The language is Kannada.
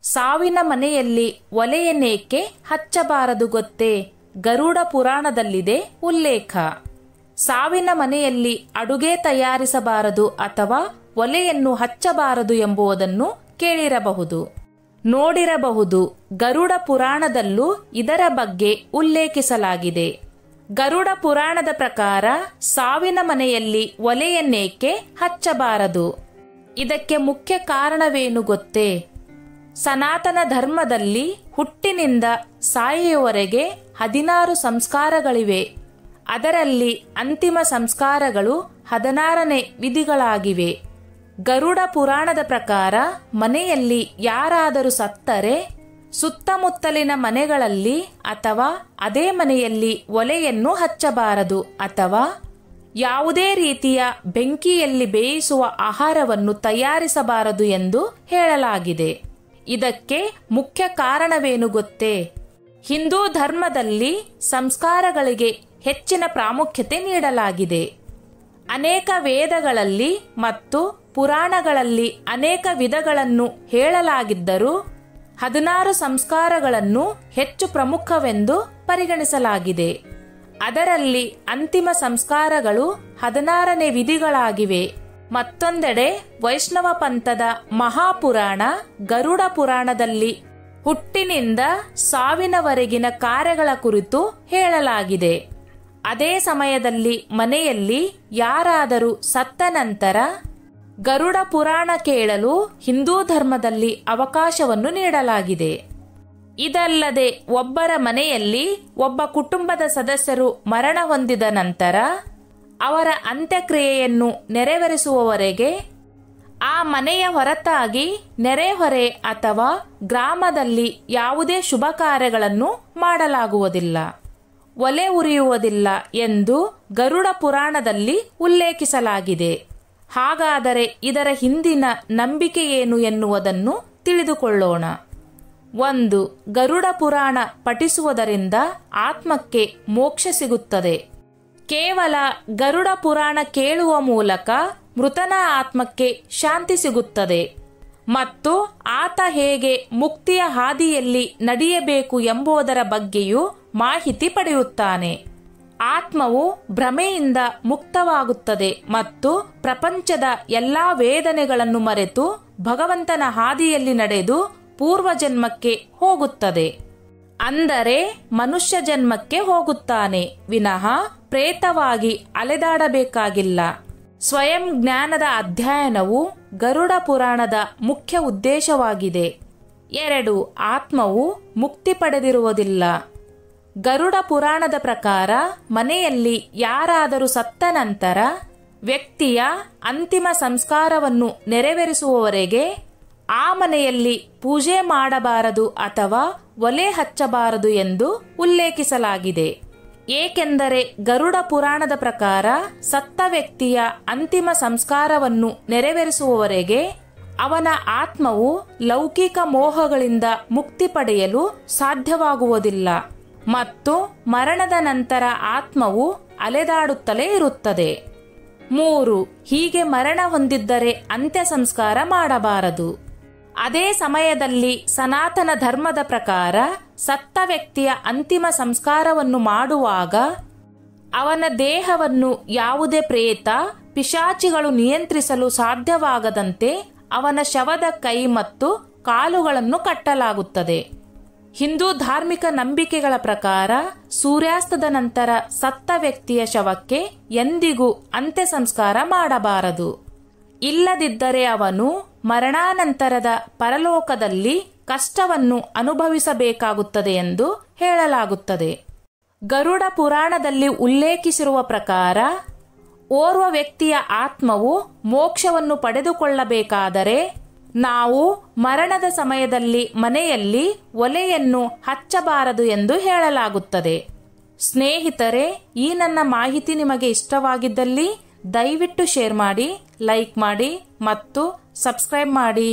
ಸಾವಿನ ಮನೆಯಲ್ಲಿ ಒಲೆಯನ್ನೇಕೆ ಹಚ್ಚಬಾರದು ಗೊತ್ತೇ? ಗರುಡ ಪುರಾಣದಲ್ಲಿದೆ ಉಲ್ಲೇಖ. ಸಾವಿನ ಮನೆಯಲ್ಲಿ ಅಡುಗೆ ತಯಾರಿಸಬಾರದು ಅಥವಾ ಒಲೆಯನ್ನು ಹಚ್ಚಬಾರದು ಎಂಬುದನ್ನು ಕೇಳಿರಬಹುದು, ನೋಡಿರಬಹುದು. ಗರುಡ ಪುರಾಣದಲ್ಲೂ ಇದರ ಬಗ್ಗೆ ಉಲ್ಲೇಖಿಸಲಾಗಿದೆ. ಗರುಡ ಪುರಾಣದ ಪ್ರಕಾರ ಸಾವಿನ ಮನೆಯಲ್ಲಿ ಒಲೆಯನ್ನೇಕೆ ಹಚ್ಚಬಾರದು? ಇದಕ್ಕೆ ಮುಖ್ಯ ಕಾರಣವೇನು ಗೊತ್ತೇ? ಸನಾತನ ಧರ್ಮದಲ್ಲಿ ಹುಟ್ಟಿನಿಂದ ಸಾಯುವವರೆಗೆ 16 ಸಂಸ್ಕಾರಗಳಿವೆ. ಅದರಲ್ಲಿ ಅಂತಿಮ ಸಂಸ್ಕಾರಗಳು 16ನೇ ವಿಧಿಗಳಾಗಿವೆ. ಗರುಡ ಪುರಾಣದ ಪ್ರಕಾರ ಮನೆಯಲ್ಲಿ ಯಾರಾದರೂ ಸತ್ತರೆ ಸುತ್ತಮುತ್ತಲಿನ ಮನೆಗಳಲ್ಲಿ ಅಥವಾ ಅದೇ ಮನೆಯಲ್ಲಿ ಒಲೆಯನ್ನು ಹಚ್ಚಬಾರದು ಅಥವಾ ಯಾವುದೇ ರೀತಿಯ ಬೆಂಕಿಯಲ್ಲಿ ಬೇಯಿಸುವ ಆಹಾರವನ್ನು ತಯಾರಿಸಬಾರದು ಎಂದು ಹೇಳಲಾಗಿದೆ. ಇದಕ್ಕೆ ಮುಖ್ಯ ಕಾರಣವೇನು ಗೊತ್ತೇ? ಹಿಂದೂ ಧರ್ಮದಲ್ಲಿ ಸಂಸ್ಕಾರಗಳಿಗೆ ಹೆಚ್ಚಿನ ಪ್ರಾಮುಖ್ಯತೆ ನೀಡಲಾಗಿದೆ. ಅನೇಕ ವೇದಗಳಲ್ಲಿ ಮತ್ತು ಪುರಾಣಗಳಲ್ಲಿ ಅನೇಕ ವಿಧಗಳನ್ನು ಹೇಳಲಾಗಿದ್ದರೂ 16 ಸಂಸ್ಕಾರಗಳನ್ನು ಹೆಚ್ಚು ಪ್ರಮುಖವೆಂದು ಪರಿಗಣಿಸಲಾಗಿದೆ. ಅದರಲ್ಲಿ ಅಂತಿಮ ಸಂಸ್ಕಾರಗಳು 16ನೇ ವಿಧಿಗಳಾಗಿವೆ. ಮತ್ತೊಂದೆಡೆ ವೈಷ್ಣವ ಪಂಥದ ಮಹಾಪುರಾಣ ಗರುಡ ಪುರಾಣದಲ್ಲಿ ಹುಟ್ಟಿನಿಂದ ಸಾವಿನವರೆಗಿನ ಕಾರ್ಯಗಳ ಕುರಿತು ಹೇಳಲಾಗಿದೆ. ಅದೇ ಸಮಯದಲ್ಲಿ ಮನೆಯಲ್ಲಿ ಯಾರಾದರೂ ಸತ್ತ ನಂತರ ಗರುಡ ಪುರಾಣ ಕೇಳಲು ಹಿಂದೂ ಧರ್ಮದಲ್ಲಿ ಅವಕಾಶವನ್ನು ನೀಡಲಾಗಿದೆ. ಇದಲ್ಲದೆ ಒಬ್ಬರ ಮನೆಯಲ್ಲಿ ಒಬ್ಬ ಕುಟುಂಬದ ಸದಸ್ಯರು ಮರಣ ಹೊಂದಿದ ನಂತರ ಅವರ ಅಂತ್ಯಕ್ರಿಯೆಯನ್ನು ನೆರವೇರಿಸುವವರೆಗೆ ಆ ಮನೆಯ ಹೊರತಾಗಿ ನೆರೆಹೊರೆ ಅಥವಾ ಗ್ರಾಮದಲ್ಲಿ ಯಾವುದೇ ಶುಭ ಕಾರ್ಯಗಳನ್ನು ಮಾಡಲಾಗುವುದಿಲ್ಲ, ಒಲೆ ಉರಿಯುವುದಿಲ್ಲ ಎಂದು ಗರುಡ ಪುರಾಣದಲ್ಲಿ ಉಲ್ಲೇಖಿಸಲಾಗಿದೆ. ಹಾಗಾದರೆ ಇದರ ಹಿಂದಿನ ನಂಬಿಕೆ ಏನು ಎನ್ನುವುದನ್ನು ತಿಳಿದುಕೊಳ್ಳೋಣ. 1. ಗರುಡ ಪುರಾಣ ಪಠಿಸುವುದರಿಂದ ಆತ್ಮಕ್ಕೆ ಮೋಕ್ಷ ಸಿಗುತ್ತದೆ. ಕೇವಲ ಗರುಡ ಪುರಾಣ ಕೇಳುವ ಮೂಲಕ ಮೃತನ ಆತ್ಮಕ್ಕೆ ಶಾಂತಿ ಸಿಗುತ್ತದೆ ಮತ್ತು ಆತ ಹೇಗೆ ಮುಕ್ತಿಯ ಹಾದಿಯಲ್ಲಿ ನಡೆಯಬೇಕು ಎಂಬುದರ ಬಗ್ಗೆಯೂ ಮಾಹಿತಿ ಪಡೆಯುತ್ತಾನೆ. ಆತ್ಮವು ಭ್ರಮೆಯಿಂದ ಮುಕ್ತವಾಗುತ್ತದೆ ಮತ್ತು ಪ್ರಪಂಚದ ಎಲ್ಲಾ ವೇದನೆಗಳನ್ನು ಮರೆತು ಭಗವಂತನ ಹಾದಿಯಲ್ಲಿ ನಡೆದು ಪೂರ್ವಜನ್ಮಕ್ಕೆ ಹೋಗುತ್ತದೆ. ಅಂದರೆ ಮನುಷ್ಯ ಜನ್ಮಕ್ಕೆ ಹೋಗುತ್ತಾನೆ ವಿನಃ ಪ್ರೇತವಾಗಿ ಅಲೆದಾಡಬೇಕಾಗಿಲ್ಲ. ಸ್ವಯಂ ಜ್ಞಾನದ ಅಧ್ಯಯನವು ಗರುಡ ಪುರಾಣದ ಮುಖ್ಯ ಉದ್ದೇಶವಾಗಿದೆ. 2. ಆತ್ಮವು ಮುಕ್ತಿ ಪಡೆದಿರುವುದಿಲ್ಲ. ಗರುಡ ಪುರಾಣದ ಪ್ರಕಾರ ಮನೆಯಲ್ಲಿ ಯಾರಾದರೂ ಸತ್ತ ನಂತರ ವ್ಯಕ್ತಿಯ ಅಂತಿಮ ಸಂಸ್ಕಾರವನ್ನು ನೆರವೇರಿಸುವವರೆಗೆ ಆ ಮನೆಯಲ್ಲಿ ಪೂಜೆ ಮಾಡಬಾರದು ಅಥವಾ ಒಲೆ ಹಚ್ಚಬಾರದು ಎಂದು ಉಲ್ಲೇಖಿಸಲಾಗಿದೆ. ಏಕೆಂದರೆ ಗರುಡ ಪುರಾಣದ ಪ್ರಕಾರ ಸತ್ತ ವ್ಯಕ್ತಿಯ ಅಂತಿಮ ಸಂಸ್ಕಾರವನ್ನು ನೆರವೇರಿಸುವವರೆಗೆ ಅವನ ಆತ್ಮವು ಲೌಕಿಕ ಮೋಹಗಳಿಂದ ಮುಕ್ತಿ ಪಡೆಯಲು ಸಾಧ್ಯವಾಗುವುದಿಲ್ಲ ಮತ್ತು ಮರಣದ ನಂತರ ಆತ್ಮವು ಅಲೆದಾಡುತ್ತಲೇ ಇರುತ್ತದೆ. 3. ಹೀಗೆ ಮರಣ ಹೊಂದಿದ್ದರೆ ಅಂತ್ಯ ಸಂಸ್ಕಾರ ಮಾಡಬಾರದು. ಅದೇ ಸಮಯದಲ್ಲಿ ಸನಾತನ ಧರ್ಮದ ಪ್ರಕಾರ ಸತ್ತ ವ್ಯಕ್ತಿಯ ಅಂತಿಮ ಸಂಸ್ಕಾರವನ್ನು ಮಾಡುವಾಗ ಅವನ ದೇಹವನ್ನು ಯಾವುದೇ ಪ್ರೇತ ಪಿಶಾಚಿಗಳು ನಿಯಂತ್ರಿಸಲು ಸಾಧ್ಯವಾಗದಂತೆ ಅವನ ಶವದ ಕೈ ಮತ್ತು ಕಾಲುಗಳನ್ನು ಕಟ್ಟಲಾಗುತ್ತದೆ. ಹಿಂದೂ ಧಾರ್ಮಿಕ ನಂಬಿಕೆಗಳ ಪ್ರಕಾರ ಸೂರ್ಯಾಸ್ತದ ನಂತರ ಸತ್ತ ವ್ಯಕ್ತಿಯ ಶವಕ್ಕೆ ಎಂದಿಗೂ ಅಂತ್ಯ ಸಂಸ್ಕಾರ ಮಾಡಬಾರದು. ಇಲ್ಲದಿದ್ದರೆ ಅವನು ಮರಣಾನಂತರದ ಪರಲೋಕದಲ್ಲಿ ಕಷ್ಟವನ್ನು ಅನುಭವಿಸಬೇಕಾಗುತ್ತದೆ ಎಂದು ಹೇಳಲಾಗುತ್ತದೆ. ಗರುಡ ಪುರಾಣದಲ್ಲಿ ಉಲ್ಲೇಖಿಸಿರುವ ಪ್ರಕಾರ ಓರ್ವ ವ್ಯಕ್ತಿಯ ಆತ್ಮವು ಮೋಕ್ಷವನ್ನು ಪಡೆದುಕೊಳ್ಳಬೇಕಾದರೆ ನಾವು ಮರಣದ ಸಮಯದಲ್ಲಿ ಮನೆಯಲ್ಲಿ ಒಲೆಯನ್ನು ಹಚ್ಚಬಾರದು ಎಂದು ಹೇಳಲಾಗುತ್ತದೆ. ಸ್ನೇಹಿತರೆ, ಈ ನನ್ನ ಮಾಹಿತಿ ನಿಮಗೆ ಇಷ್ಟವಾಗಿದ್ದಲ್ಲಿ ದಯವಿಟ್ಟು ಶೇರ್ ಮಾಡಿ, ಲೈಕ್ ಮಾಡಿ ಮತ್ತು ಸಬ್ಸ್ಕ್ರೈಬ್ ಮಾಡಿ.